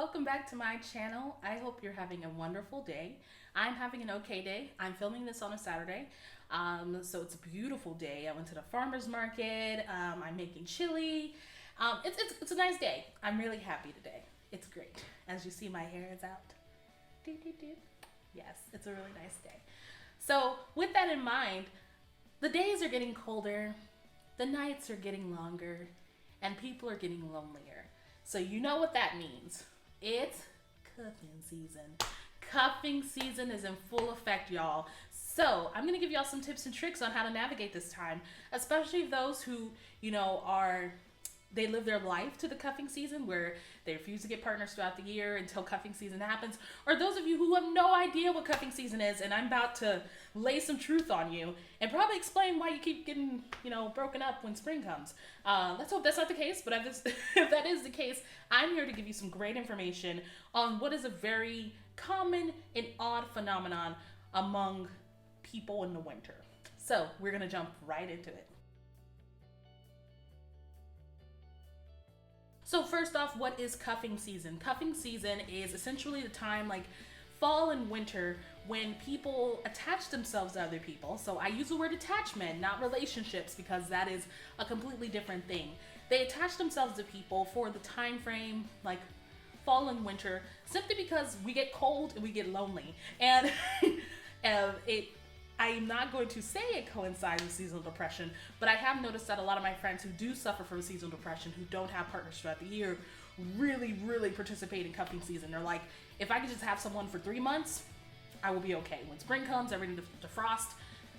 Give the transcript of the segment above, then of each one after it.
welcome back to my channel. I hope you're having a wonderful day. I'm having an okay day. I'm filming this on a Saturday, so it's a beautiful day. I went to the farmer's market. I'm making chili. It's a nice day. I'm really happy today. It's great. As you see, my hair is out. Doo, doo, doo. Yes, it's a really nice day. So with that in mind, the days are getting colder, the nights are getting longer, and people are getting lonelier. So you know what that means. It's cuffing season. Cuffing season is in full effect, y'all. So I'm gonna give y'all some tips and tricks on how to navigate this time, especially those who, they live their life to the cuffing season where they refuse to get partners throughout the year until cuffing season happens. Or those of you who have no idea what cuffing season is, and I'm about to lay some truth on you and probably explain why you keep getting, broken up when spring comes. Let's hope that's not the case, but if that is the case, I'm here to give you some great information on what is a very common and odd phenomenon among people in the winter. So we're gonna jump right into it. So first off, what is cuffing season? Cuffing season is essentially the time like fall and winter when people attach themselves to other people. So I use the word attachment, not relationships, because that is a completely different thing. They attach themselves to people for the time frame like fall and winter, simply because we get cold and we get lonely. And I'm not going to say it coincides with seasonal depression, but I have noticed that a lot of my friends who do suffer from seasonal depression, who don't have partners throughout the year, really participate in cuffing season. They're like, if I could just have someone for 3 months, I will be okay. When spring comes, everything defrost,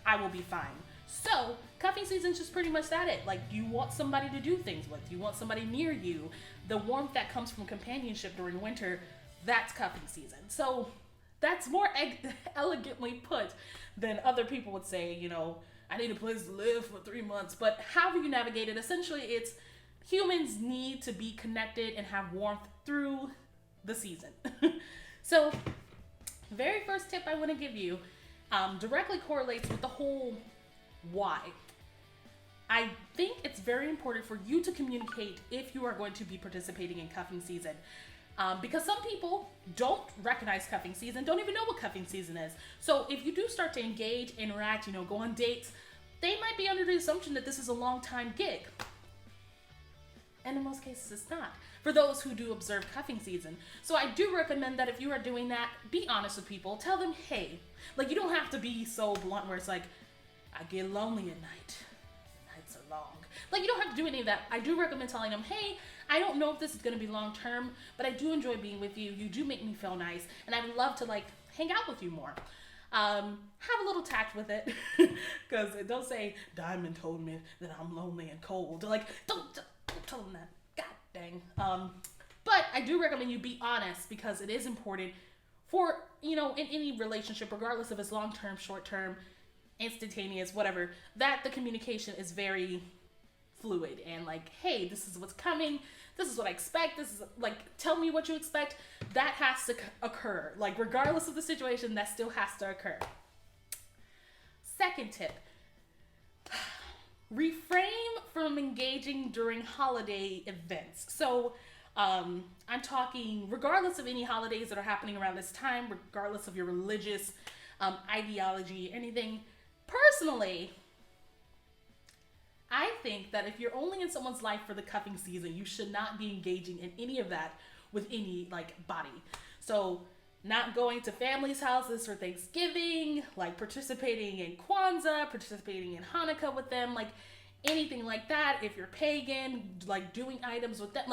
I will be fine. So cuffing season is just pretty much that it. Like, you want somebody to do things with. You want somebody near you. The warmth that comes from companionship during winter, that's cuffing season. So that's more elegantly put than other people would say, I need a place to live for 3 months. But however you navigate it, essentially it's humans need to be connected and have warmth through the season. So very first tip I want to give you directly correlates with the whole why. I think it's very important for you to communicate if you are going to be participating in cuffing season. Because some people don't recognize cuffing season, don't even know what cuffing season is. So if you do start to engage, interact, go on dates, they might be under the assumption that this is a long time gig. And in most cases it's not, for those who do observe cuffing season. So I do recommend that if you are doing that, be honest with people. Tell them, hey, you don't have to be so blunt where it's like, I get lonely at night. Nights are long. You don't have to do any of that. I do recommend telling them, hey, I don't know if this is going to be long term, but I do enjoy being with you. You do make me feel nice, and I would love to hang out with you more. Have a little tact with it, because don't say Diamond told me that I'm lonely and cold. Don't tell them that. God dang. But I do recommend you be honest, because it is important for in any relationship, regardless if it's long term, short term, instantaneous, whatever, that the communication is very fluid and hey, this is what's coming, this is what I expect, this is tell me what you expect. That has to occur, regardless of the situation, that still has to occur. Second tip, refrain from engaging during holiday events. So I'm talking regardless of any holidays that are happening around this time, regardless of your religious ideology, anything. Personally, I think that if you're only in someone's life for the cuffing season, you should not be engaging in any of that with any body. So not going to families' houses for Thanksgiving, participating in Kwanzaa, participating in Hanukkah with them, anything like that. If you're pagan, doing items with them,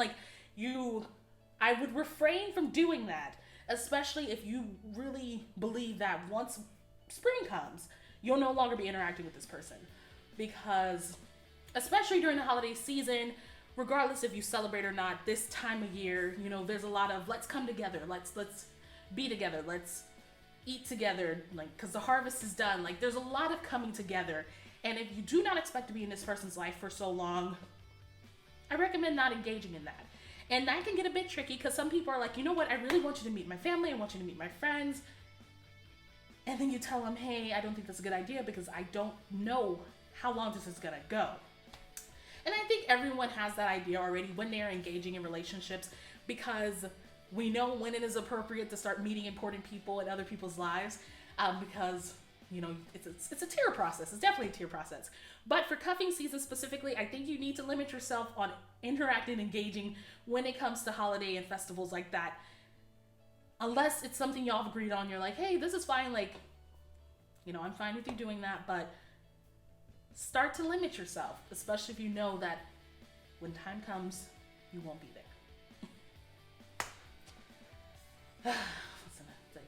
I would refrain from doing that, especially if you really believe that once spring comes, you'll no longer be interacting with this person. Because especially during the holiday season, regardless if you celebrate or not, this time of year, there's a lot of let's come together, let's be together, let's eat together, because the harvest is done. There's a lot of coming together, and if you do not expect to be in this person's life for so long, I recommend not engaging in that. And that can get a bit tricky, because some people are like, you know what, I really want you to meet my family, I want you to meet my friends, and then you tell them, hey, I don't think that's a good idea because I don't know how long this is gonna go. And I think everyone has that idea already when they're engaging in relationships, because We know when it is appropriate to start meeting important people in other people's lives, because, you know, it's a tier process. It's definitely a tier process. But for cuffing season specifically, I think you need to limit yourself on interacting, engaging when it comes to holiday and festivals like that. Unless it's something y'all have agreed on, you're like, hey, this is fine. Like, you know, I'm fine with you doing that, but start to limit yourself, especially if you know that when time comes, you won't be there. What's another thing?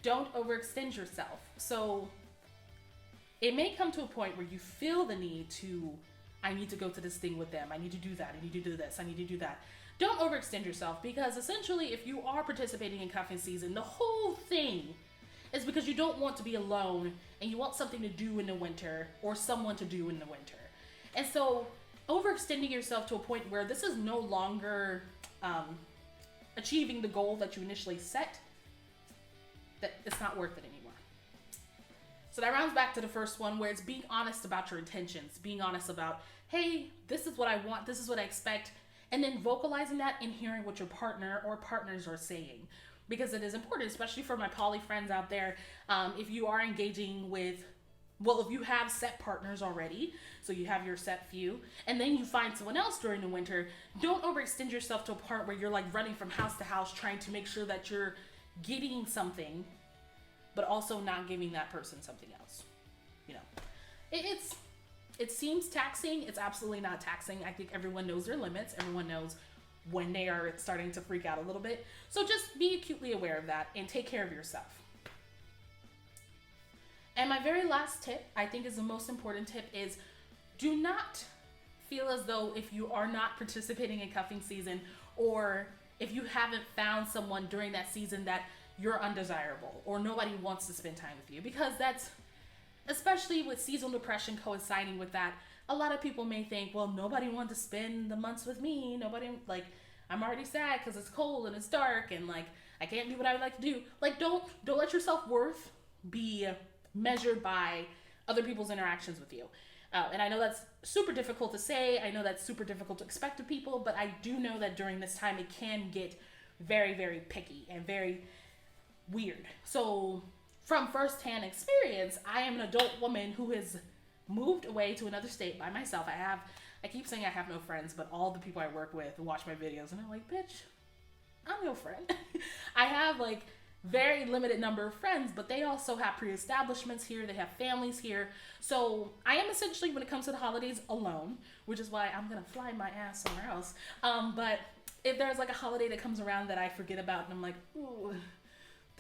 Don't overextend yourself. So it may come to a point where you feel the need to, I need to go to this thing with them. I need to do that. I need to do this. I need to do that. Don't overextend yourself, because essentially if you are participating in cuffing season, the whole thing is because you don't want to be alone and you want something to do in the winter or someone to do in the winter. And so overextending yourself to a point where this is no longer achieving the goal that you initially set, that it's not worth it anymore. So that rounds back to the first one, where it's being honest about your intentions, being honest about, hey, this is what I want, this is what I expect, and then vocalizing that and hearing what your partner or partners are saying. Because it is important, especially for my poly friends out there, if you are engaging with, well, if you have set partners already, so you have your set few, and then you find someone else during the winter, don't overextend yourself to a part where you're like running from house to house trying to make sure that you're getting something, but also not giving that person something else. You know, it seems taxing. It's absolutely not taxing. I think everyone knows their limits. Everyone knows when they are starting to freak out a little bit. So just be acutely aware of that and take care of yourself. And my very last tip, I think is the most important tip, is do not feel as though if you are not participating in cuffing season, or if you haven't found someone during that season, that you're undesirable or nobody wants to spend time with you. Because that's, especially with seasonal depression coinciding with that, a lot of people may think, well, nobody wanted to spend the months with me. Nobody, like, I'm already sad because it's cold and it's dark and like I can't do what I would like to do. Like, don't let your self-worth be measured by other people's interactions with you. And I know that's super difficult to say. I know that's super difficult to expect of people, but I do know that during this time it can get very, very picky and very weird. So from firsthand experience, I am an adult woman who has moved away to another state by myself. I keep saying I have no friends, but all the people I work with watch my videos and I'm like, bitch, I'm your friend. I have like very limited number of friends, but they also have pre-establishments here. They have families here. So I am essentially, when it comes to the holidays, alone, which is why I'm going to fly my ass somewhere else. But if there's like a holiday that comes around that I forget about and I'm like, ooh,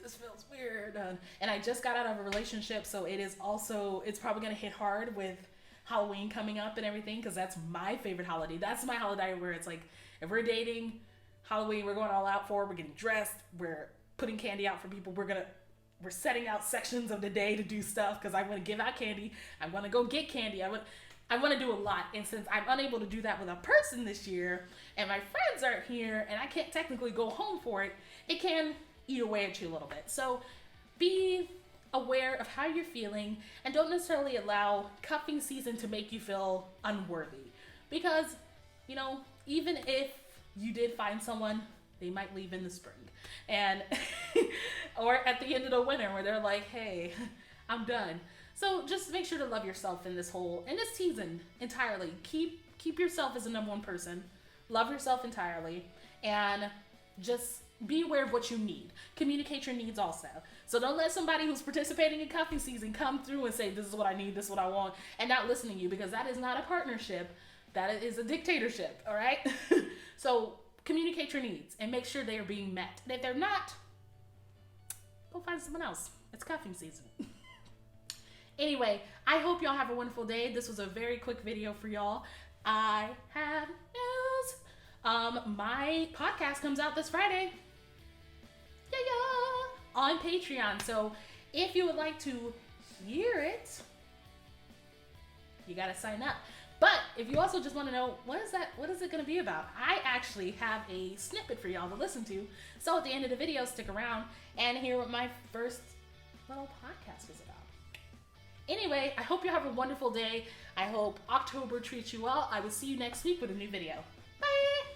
this feels weird. And I just got out of a relationship. So it's probably going to hit hard with Halloween coming up and everything, because that's my favorite holiday. That's my holiday where it's like, if we're dating, Halloween, we're going all out for it. We're getting dressed. We're putting candy out for people. We're setting out sections of the day to do stuff because I want to give out candy. I want to go get candy. I want to do a lot. And since I'm unable to do that with a person this year and my friends aren't here and I can't technically go home for it, it can eat away at you a little bit. So be aware of how you're feeling and don't necessarily allow cuffing season to make you feel unworthy. Because, you know, even if you did find someone, they might leave in the spring. And or at the end of the winter where they're like, hey, I'm done. So just make sure to love yourself in this season entirely. Keep yourself as the number one person. Love yourself entirely. And just be aware of what you need. Communicate your needs also. So don't let somebody who's participating in cuffing season come through and say, this is what I need, this is what I want, and not listening to you, because that is not a partnership. That is a dictatorship, all right? So communicate your needs and make sure they are being met. And if they're not, go find someone else. It's cuffing season. Anyway, I hope y'all have a wonderful day. This was a very quick video for y'all. I have news. My podcast comes out this Friday. Yeah, on Patreon. So if you would like to hear it, you gotta sign up. But if you also just want to know, what is it going to be about? I actually have a snippet for y'all to listen to. So at the end of the video, stick around and hear what my first little podcast is about. Anyway, I hope you have a wonderful day. I hope October treats you well. I will see you next week with a new video. Bye!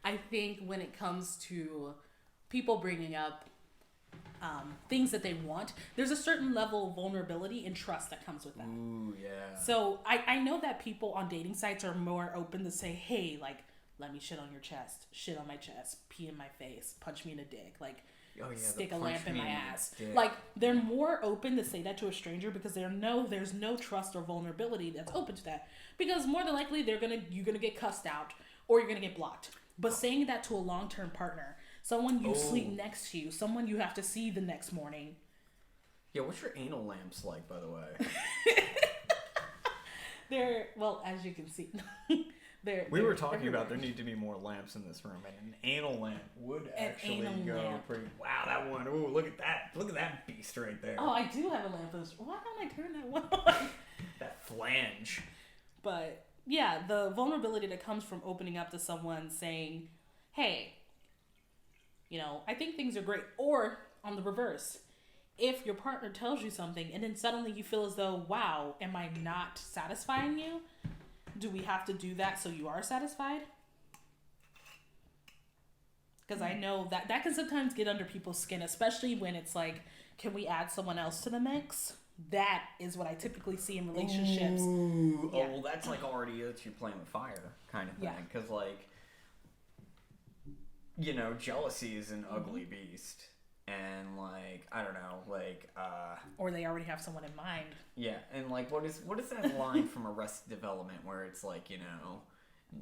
I think when it comes to people bringing up things that they want, there's a certain level of vulnerability and trust that comes with that. Ooh, yeah. So I know that people on dating sites are more open to say, hey, like, let me shit on your chest, shit on my chest, pee in my face, punch me in the dick, like, stick a lamp in my ass. Like, they're more open to say that to a stranger because there's no trust or vulnerability that's open to that. Because more than likely, you're gonna get cussed out or you're gonna get blocked. But saying that to a long-term partner, someone you sleep next to, someone you have to see the next morning. Yeah, what's your anal lamps like, by the way? They're, well, as you can see, we were talking about there need to be more lamps in this room, and an anal lamp would actually go pretty. Wow, that one! Ooh, look at that! Look at that beast right there. Oh, I do have a lamp. Why don't I turn that one on? That flange. But yeah, the vulnerability that comes from opening up to someone saying, "Hey, you know, I think things are great," or on the reverse, if your partner tells you something and then suddenly you feel as though, "Wow, am I not satisfying you? Do we have to do that so you are satisfied?" Because I know that can sometimes get under people's skin, especially when it's like, can we add someone else to the mix? That is what I typically see in relationships. Ooh, yeah. Oh, well, that's like already you're playing with fire kind of thing. Because, like, you know, jealousy is an ugly beast. And, like, I don't know, like, or they already have someone in mind. Yeah, and, like, what is that line from Arrested Development where it's like, you know,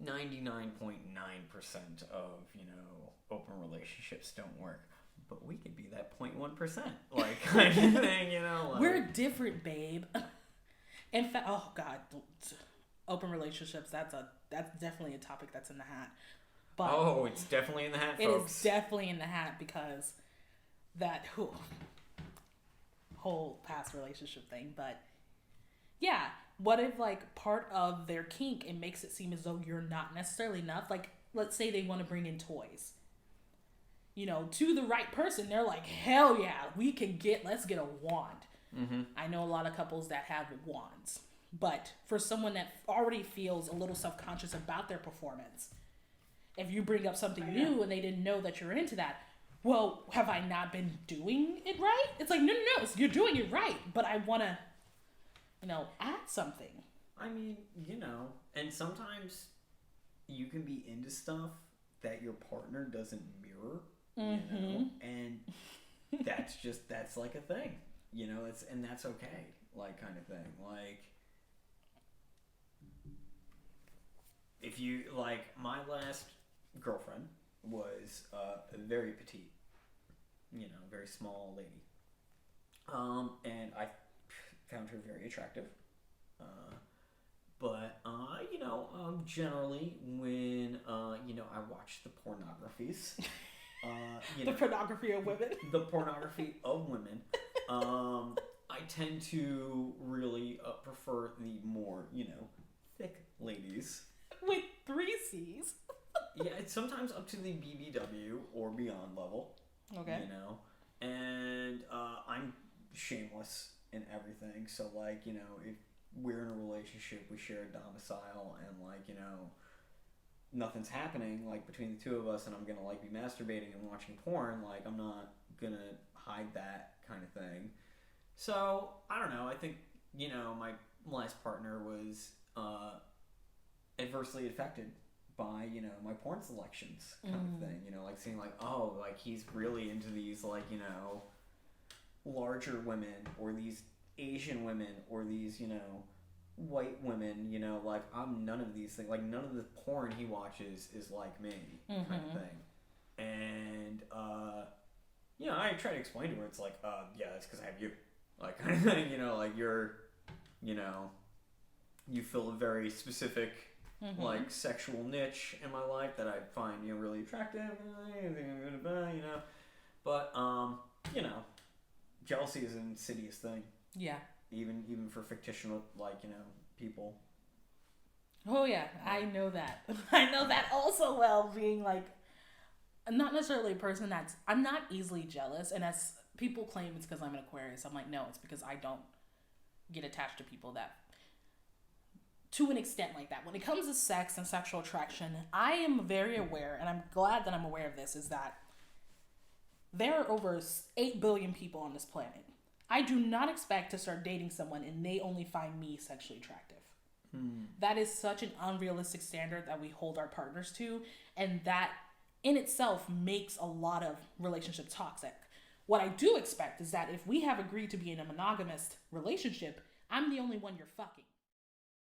99.9% of, you know, open relationships don't work, but we could be that 0.1%, like, kind of thing, you know? Like, we're different, babe. In fact, oh, God, open relationships, that's definitely a topic that's in the hat. But it's definitely in the hat, folks. It is definitely in the hat because that whole past relationship thing. But yeah, what if, like, part of their kink, it makes it seem as though you're not necessarily enough? Like, let's say they want to bring in toys, you know, to the right person. They're like, hell yeah, let's get a wand. Mm-hmm. I know a lot of couples that have wands, but for someone that already feels a little self-conscious about their performance, if you bring up something new and they didn't know that you're into that, well, have I not been doing it right? It's like, no, you're doing it right, but I want to, you know, add something. I mean, you know, and sometimes you can be into stuff that your partner doesn't mirror, you know, and that's like a thing, you know, that's okay, like, kind of thing. Like, if you, like, my last girlfriend was very petite, you know, very small lady, and I found her very attractive, but you know, generally when you know, I watch the pornographies, the pornography of women, I tend to really prefer the more, you know, thick ladies with 3 C's. Yeah, it's sometimes up to the BBW or beyond level. Okay. You know, and I'm shameless in everything. So, like, you know, if we're in a relationship, we share a domicile, and, like, you know, nothing's happening, like, between the two of us, and I'm gonna, like, be masturbating and watching porn, like, I'm not gonna hide that kind of thing. So, I don't know. I think, you know, my last partner was adversely affected by, you know, my porn selections kind of thing, you know, like seeing like, oh, like he's really into these, like, you know, larger women or these Asian women or these, you know, white women, you know, like I'm none of these things, like none of the porn he watches is like me kind of thing. And, you know, I try to explain to her, it's like, yeah, that's because I have you, like, kind of thing, you know, like you're, you know, you fill a very specific like sexual niche in my life that I find, you know, really attractive, you know, but you know, jealousy is an insidious thing. Yeah. Even for fictional, like, you know, people. Oh yeah, I know that. I know that also well. Being like, not necessarily a person that's, I'm not easily jealous, and as people claim it's because I'm an Aquarius, I'm like, no, it's because I don't get attached to people that to an extent like that. When it comes to sex and sexual attraction, I am very aware, and I'm glad that I'm aware of this, is that there are over 8 billion people on this planet. I do not expect to start dating someone and they only find me sexually attractive. That is such an unrealistic standard that we hold our partners to, and that in itself makes a lot of relationships toxic. What I do expect is that if we have agreed to be in a monogamous relationship, I'm the only one you're fucking.